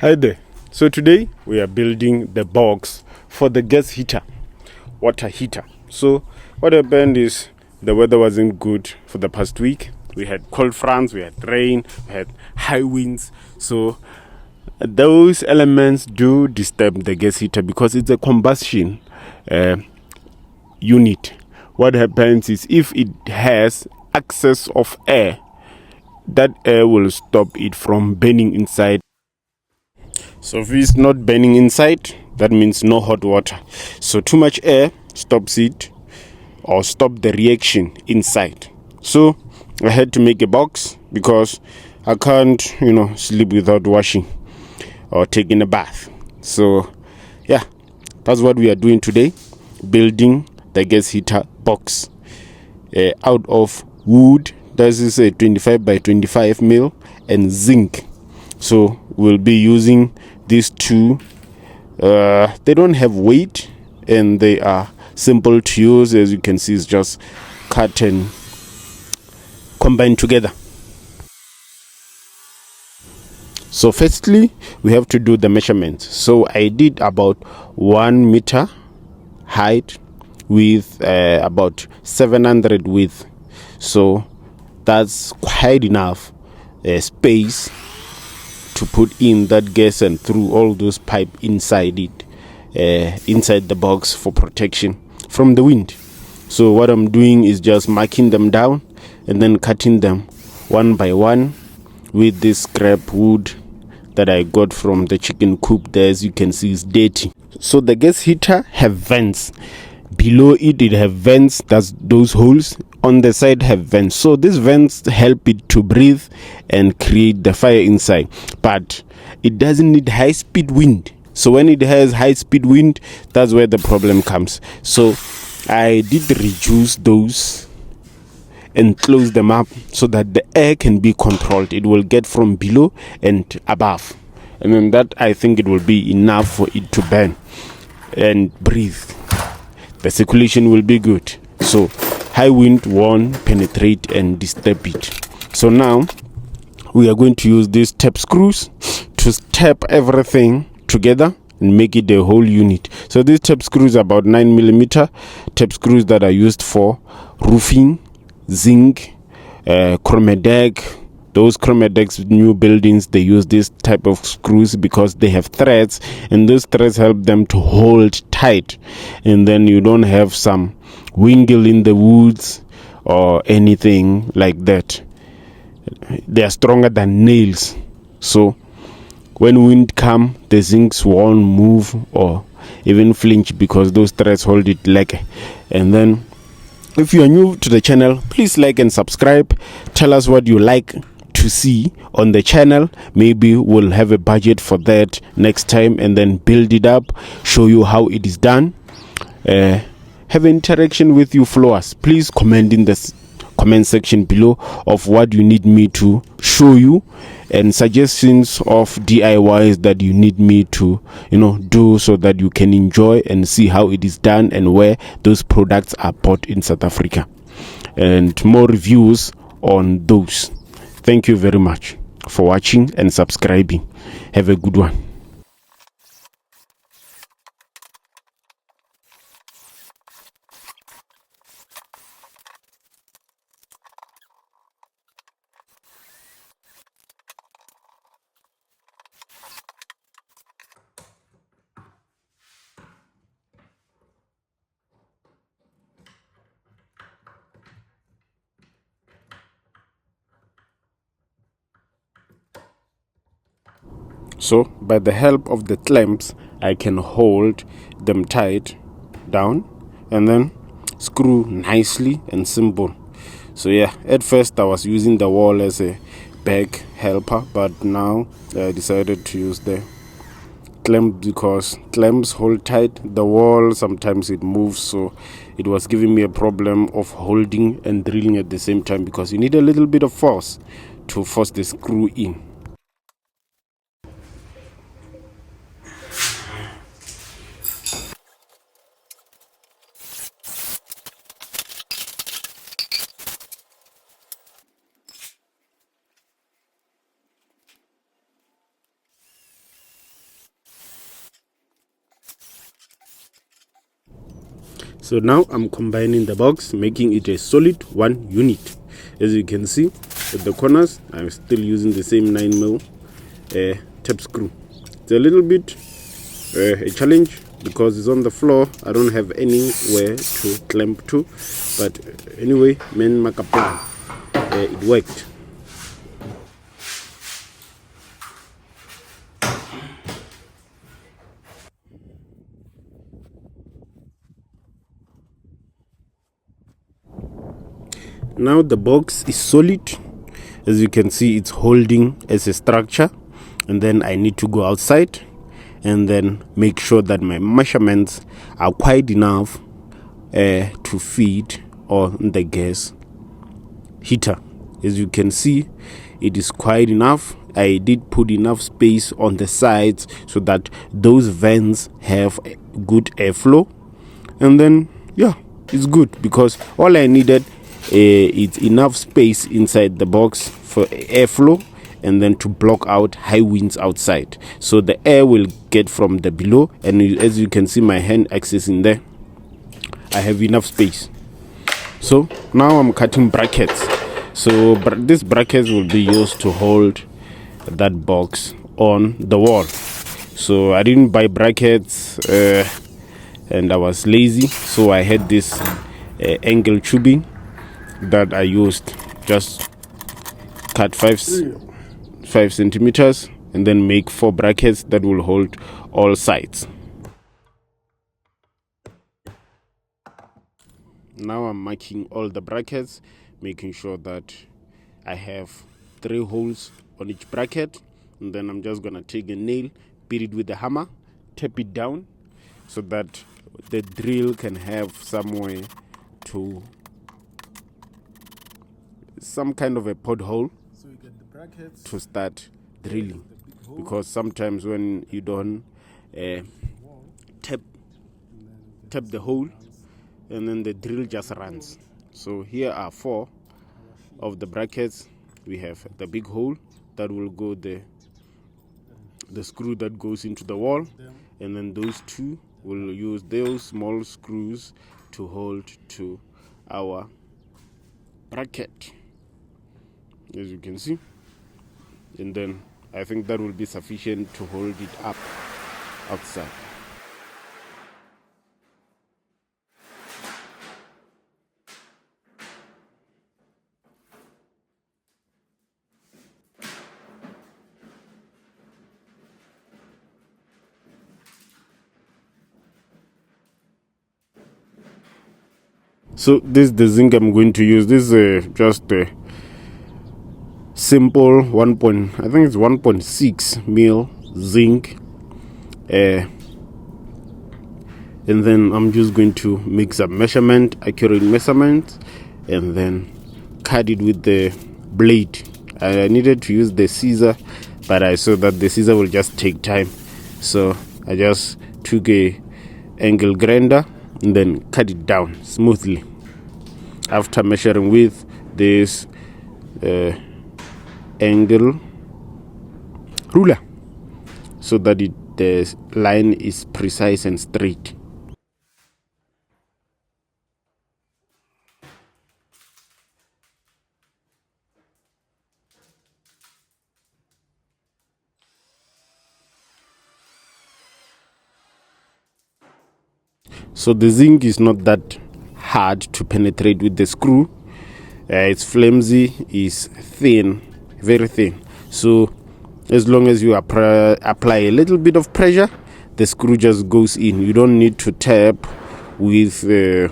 Hi there. So today we are building the box for the gas heater, water heater. So what happened is the weather wasn't good for the past week. We had cold fronts, we had rain, we had high winds. So those elements do disturb the gas heater because it's a combustion unit. What happens is if it has excess of air, that air will stop it from burning inside. So if it's not burning inside, that means no hot water. So too much air stops it or stop the reaction inside. So I had to make a box because I can't, sleep without washing or taking a bath. So yeah, that's what we are doing today, building the gas heater box out of wood. That is a 25 by 25 mil and zinc. So we'll be using these two. They don't have weight and they are simple to use. As you can see, it's just cut and combined together. So firstly, we have to do the measurements. So I did about 1 meter height with about 700 width. So that's quite enough space to put in that gas and through all those pipe inside it, inside the box for protection from the wind. So what I'm doing is just marking them down and then cutting them one by one with this scrap wood that I got from the chicken coop. There, as you can see, is dirty. So the gas heater have vents. Below it have vents. That's those holes. On the side have vents. So these vents help it to breathe and create the fire inside. But it doesn't need high speed wind. So when it has high speed wind, that's where the problem comes. So I did reduce those and close them up so that the air can be controlled. It will get from below and above. And then that, I think it will be enough for it to burn and breathe. The circulation will be good. So high wind won't penetrate and disturb it. So now we are going to use these tap screws to tap everything together and make it a whole unit. So these tap screws are about 9mm tap screws that are used for roofing, zinc, chromadeck. Those chromadecks, new buildings, they use this type of screws because they have threads, and those threads help them to hold tight, and then you don't have some wingle in the woods or anything like that. They are stronger than nails. So when wind come, the zincs won't move or even flinch because those threads hold it like. And then if you are new to the channel, please like and subscribe. Tell us what you like to see on the channel. Maybe we'll have a budget for that next time and then build it up, show you how it is done, have interaction with you followers. Please comment in the comment section below of what you need me to show you and suggestions of DIYs that you need me to do so that you can enjoy and see how it is done and where those products are bought in South Africa, and more reviews on those. Thank you very much for watching and subscribing. Have a good one. So by the help of the clamps, I can hold them tight down and then screw nicely and simple. So yeah, at first I was using the wall as a back helper, but now I decided to use the clamp because clamps hold tight the wall. Sometimes it moves, so it was giving me a problem of holding and drilling at the same time because you need a little bit of force to force the screw in. So now I'm combining the box, making it a solid 1 unit. As you can see at the corners, I'm still using the same 9mm tap screw. It's a little bit a challenge because it's on the floor. I don't have anywhere to clamp to, but anyway, main make a plan. It worked. Now the box is solid. As you can see, it's holding as a structure, and then I need to go outside and then make sure that my measurements are quite enough to feed on the gas heater. As you can see, it is quite enough. I did put enough space on the sides so that those vents have good airflow, and then yeah, it's good because all I needed is enough space inside the box for airflow and then to block out high winds outside, so the air will get from the below. And as you can see my hand accessing there, I have enough space. So now I'm cutting brackets. So these brackets will be used to hold that box on the wall. So I didn't buy brackets and I was lazy, so I had this angle tubing that I used. Just cut 5 centimeters and then make 4 brackets that will hold all sides. Now I'm marking all the brackets, making sure that I have 3 holes on each bracket, and then I'm just gonna take a nail, beat it with a hammer, tap it down so that the drill can have somewhere to some kind of a pothole, so you get the brackets to start drilling. Because sometimes when you don't tap the hole, and then the drill just runs. So here are 4 of the brackets. We have the big hole that will go the screw that goes into the wall, and then those 2 will use those small screws to hold to our bracket, as you can see. And then I think that will be sufficient to hold it up outside. So this is the zinc I'm going to use. This is just a simple 1.6 mil zinc, and then I'm just going to make some accurate measurements, and then cut it with the blade. I needed to use the scissor, but I saw that the scissor will just take time, so I just took a angle grinder and then cut it down smoothly after measuring with this angle ruler so that the line is precise and straight. So the zinc is not that hard to penetrate with the screw. It's flimsy, is thin, very thin. So as long as you apply a little bit of pressure, the screw just goes in. You don't need to tap with a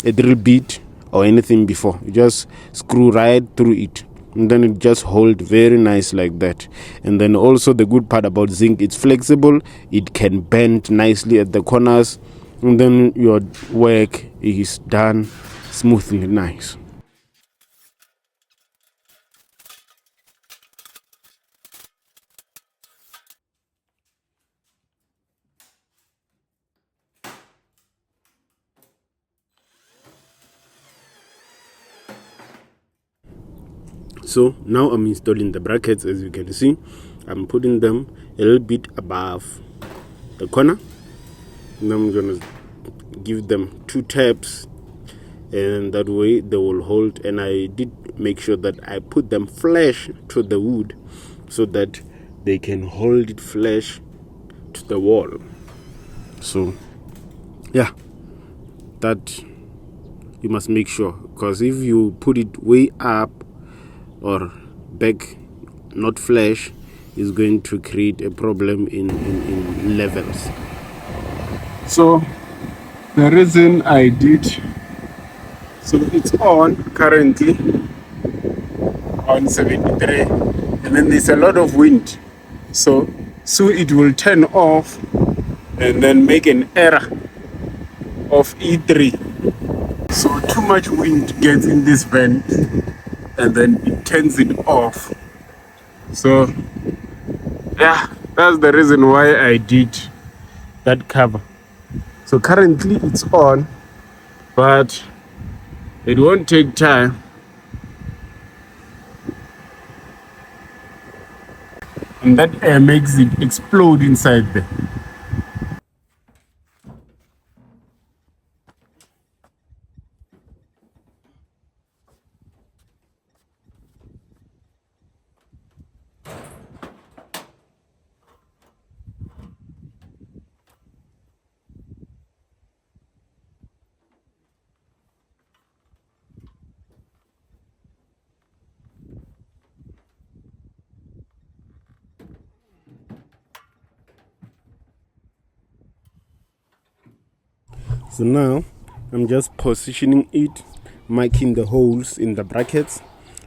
drill bit or anything before. You just screw right through it, and then it just holds very nice like that. And then also the good part about zinc, it's flexible. It can bend nicely at the corners, and then your work is done smoothly nice. So now I'm installing the brackets. As you can see, I'm putting them a little bit above the corner, and I'm gonna give them 2 taps, and that way they will hold. And I did make sure that I put them flush to the wood so that they can hold it flush to the wall. So yeah, that you must make sure, because if you put it way up or back not flush, is going to create a problem in levels. So the reason I did, so it's on currently on 73, and then there's a lot of wind, so it will turn off and then make an error of E3. So too much wind gets in this vent and then it turns it off. So yeah, that's the reason why I did that cover. So currently it's on, but it won't take time. And that air makes it explode inside there. So now I'm just positioning it, marking the holes in the brackets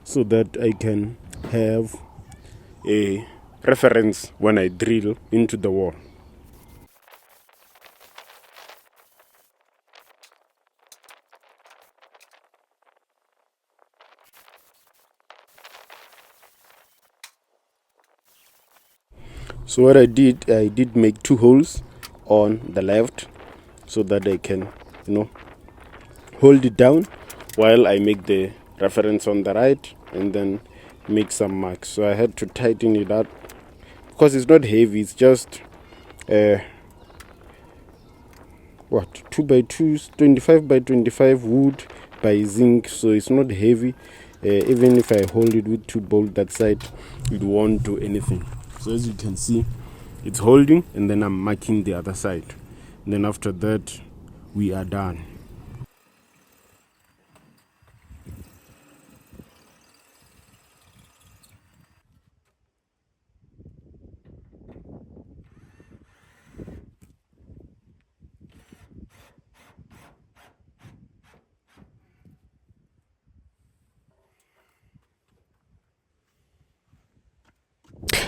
so that I can have a reference when I drill into the wall. So what I did make 2 holes on the left so that I can, hold it down while I make the reference on the right, and then make some marks. So I had to tighten it up because it's not heavy. It's just 2 by 2s, 25 by 25 wood by zinc. So it's not heavy. Even if I hold it with 2 bolts that side, it won't do anything. So as you can see, it's holding, and then I'm marking the other side. And then after that, we are done.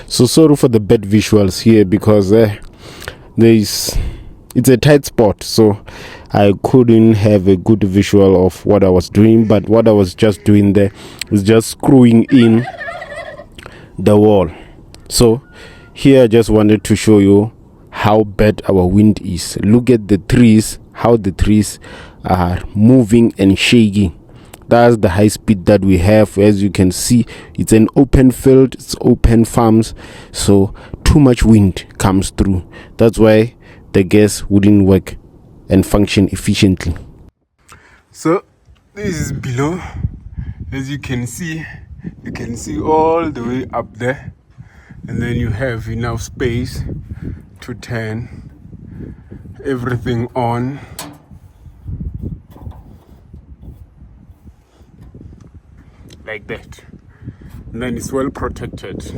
So sorry for the bad visuals here, because it's a tight spot, so I couldn't have a good visual of what I was doing. But what I was just doing there is just screwing in the wall. So here I just wanted to show you how bad our wind is. Look at the trees, how the trees are moving and shaking. That's the high speed that we have. As you can see, it's an open field, it's open farms, so too much wind comes through. That's why the gas wouldn't work and function efficiently. So this is below. As you can see all the way up there, and then you have enough space to turn everything on. Like that, and then it's well protected.